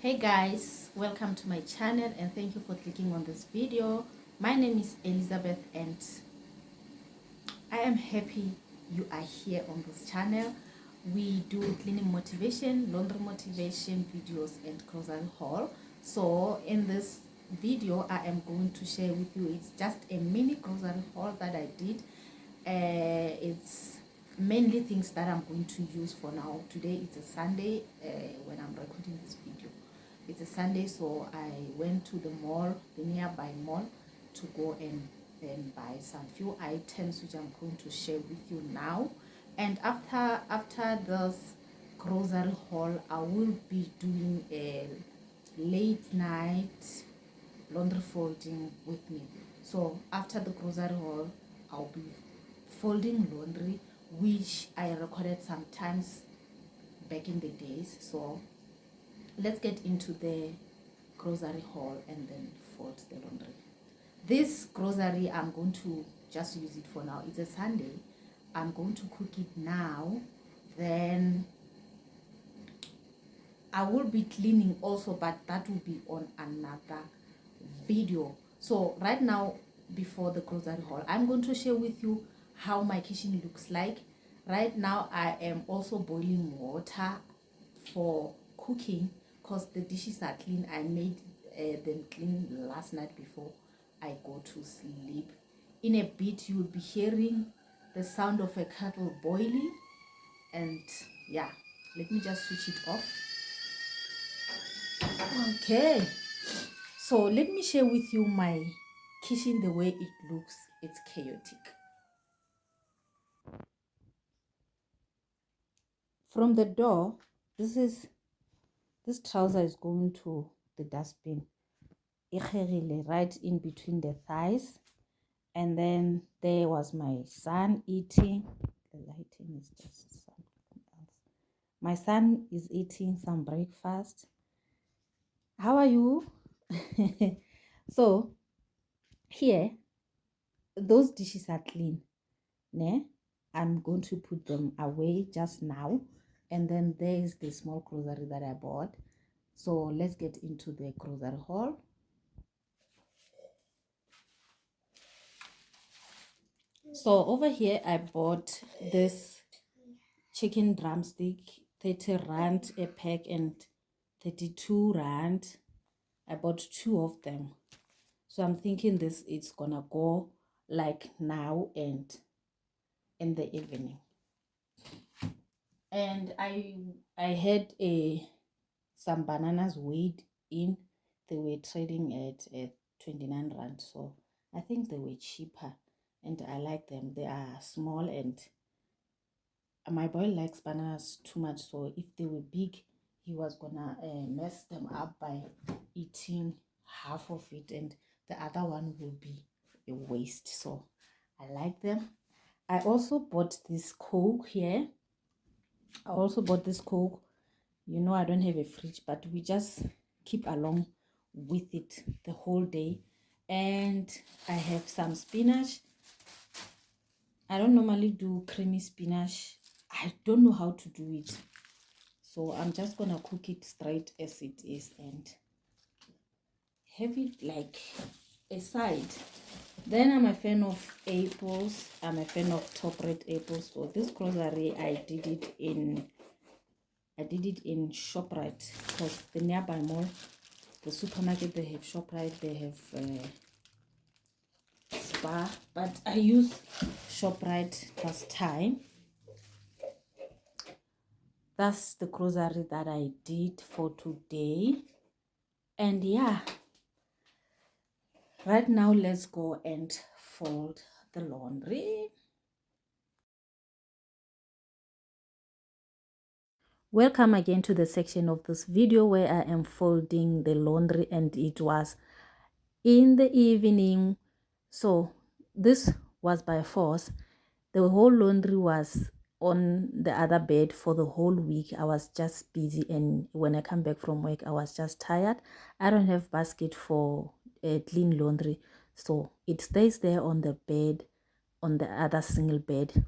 Hey guys, welcome to my channel and thank you for clicking on this video. My name is Elizabeth and I am happy you are here on this channel. We do cleaning motivation, laundry motivation videos and grocery haul. So in this video I am going to share with you, it's just a mini grocery haul that I did. It's mainly things that I'm going to use for now. Today it's a Sunday when I'm recording this video. It's a Sunday, so I went to the mall, the nearby mall, to go and buy some few items which I'm going to share with you now. And after this grocery haul, I will be doing a late night laundry folding with me. So after the grocery haul, I'll be folding laundry, which I recorded sometimes back in the days. So let's get into the grocery haul and then fold the laundry. This grocery, I'm going to just use it for now. It's a Sunday. I'm going to cook it now. Then I will be cleaning also, but that will be on another video. So right now, before the grocery haul, I'm going to share with you how my kitchen looks like. Right now, I am also boiling water for cooking because the dishes are clean. I made them clean last night before I go to sleep. In a bit, you will be hearing the sound of a kettle boiling. And yeah, let me just switch it off. Okay, so let me share with you my kitchen, the way it looks. It's chaotic. From the door, this trouser is going to the dustbin. Right in between the thighs. And then there was my son eating. The lighting is just something else. My son is eating some breakfast. How are you? So here, those dishes are clean. Ne? I'm going to put them away just now. And then there is the small grocery that I bought. So let's get into the grocery haul. So over here I bought this chicken drumstick, 30 rand a pack and 32 rand. I bought 2 of them. So I'm thinking this is gonna go like now and in the evening. And I had some bananas weighed in. They were trading at 29 rand. So I think they were cheaper and I like them. They are small and my boy likes bananas too much, so if they were big he was gonna mess them up by eating half of it and the other one will be a waste. So I like them. I also bought this Coke here. You know, I don't have a fridge, but we just keep along with it the whole day. And I have some spinach. I don't normally do creamy spinach. I don't know how to do it. So I'm just gonna cook it straight as it is and have it like a side. Then I'm a fan of apples. I'm a fan of top red apples. So this grocery I did it in Shoprite because the nearby mall, the supermarket, they have Shoprite, they have Spar, but I use Shoprite last time. That's the grocery that I did for today. And yeah, right now let's go and fold the laundry. Welcome again to the section of this video where I am folding the laundry, and it was in the evening. So this was by force. The whole laundry was on the other bed for the whole week. I was just busy, and when I come back from work I was just tired. I don't have basket for clean laundry, so it stays there on the bed, on the other single bed,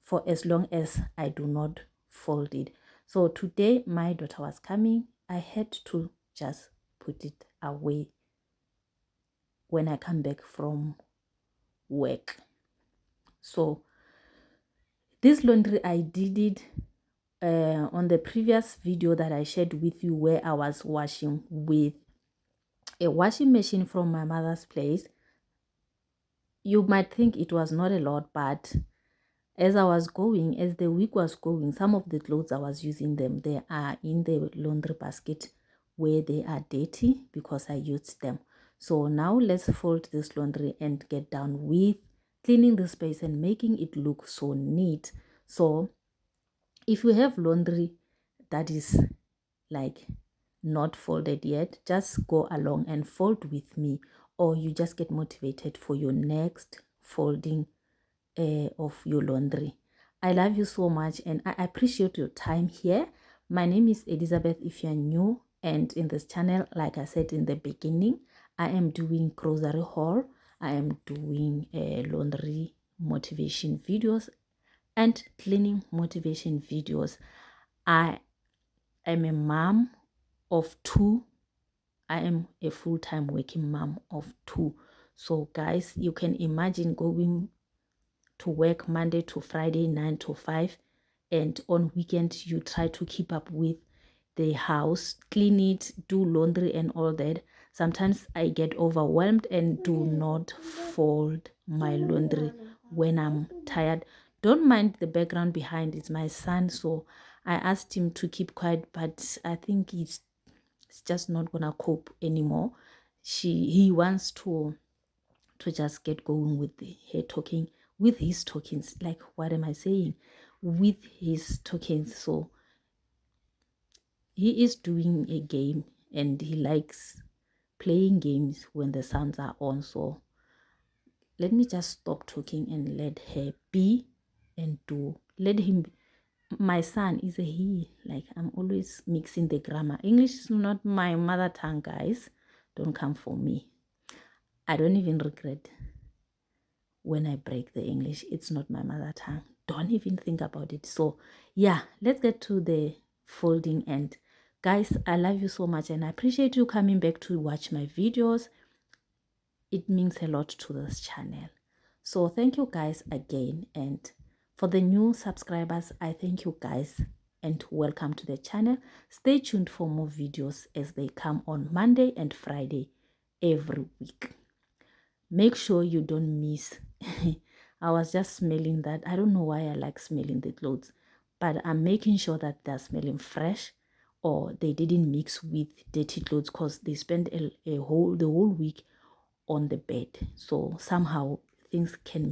for as long as I do not fold it. So today my daughter was coming. I had to just put it away when I come back from work. So this laundry, I did it on the previous video that I shared with you, where I was washing with a washing machine from my mother's place. You might think it was not a lot, but as the week was going, some of the clothes I was using them, they are in the laundry basket where they are dirty because I used them. So now let's fold this laundry and get down with cleaning the space and making it look so neat. So if you have laundry that is like not folded yet, just go along and fold with me, or you just get motivated for your next folding of your laundry. I love you so much and I appreciate your time here. My name is Elizabeth if you're new, and in this channel, like I said in the beginning, I am doing grocery haul, I am doing laundry motivation videos and cleaning motivation videos. I am a mom of 2. I am a full-time working mom of 2. So guys, you can imagine going to work Monday to Friday 9 to 5, and on weekends you try to keep up with the house, clean it, do laundry and all that. Sometimes I get overwhelmed and do not fold my laundry when I'm tired. Don't mind the background behind, it's my son, so I asked him to keep quiet, but I think he's just not gonna cope anymore. He wants to just get going with his talkings. Like, what am I saying? With his talkings. So he is doing a game and he likes playing games when the sounds are on. So let me just stop talking and let her be and do. Let him be. My son is a he. Like, I'm always mixing the grammar. English is not my mother tongue, guys. Don't come for me. I don't even regret when I break the English. It's not my mother tongue. Don't even think about it. So yeah, let's get to the folding end. Guys, I love you so much and I appreciate you coming back to watch my videos. It means a lot to this channel. So thank you guys again, and for the new subscribers, I thank you guys and welcome to the channel. Stay tuned for more videos as they come on Monday and Friday every week. Make sure you don't miss. I was just smelling that. I don't know why I like smelling the clothes, but I'm making sure that they're smelling fresh or they didn't mix with dirty clothes, because they spend the whole week on the bed. So somehow things can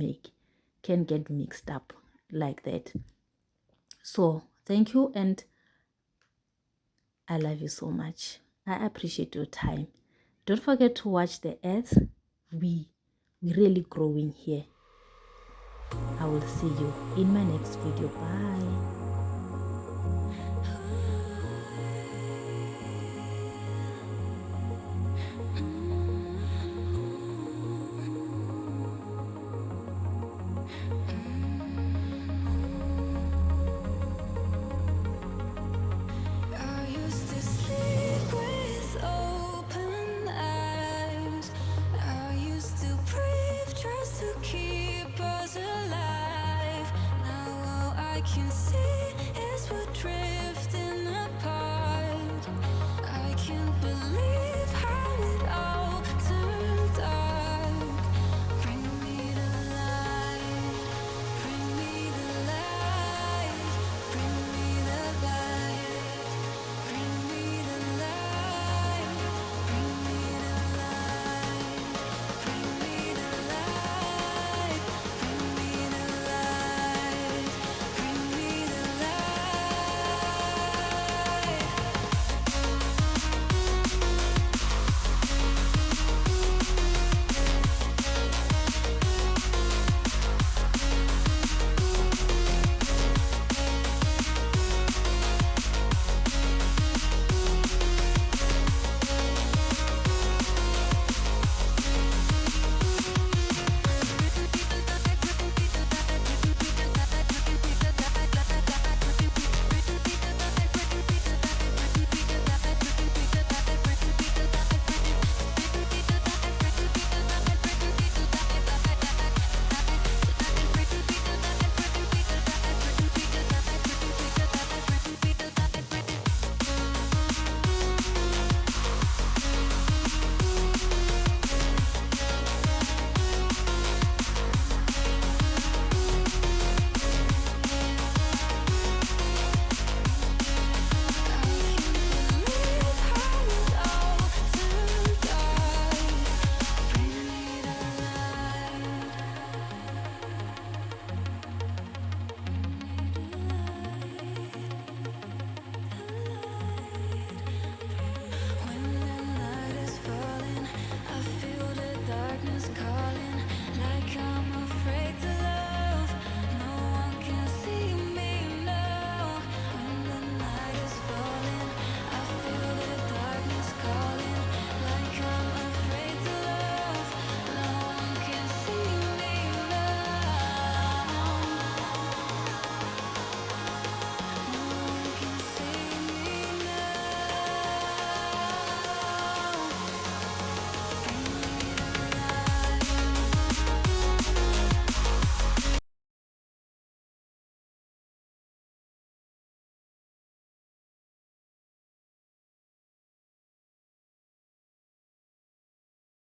get mixed up like that. So thank you and I love you so much. I appreciate your time. Don't forget to watch the ads. We're really growing here. I will see you in my next video. Bye. Can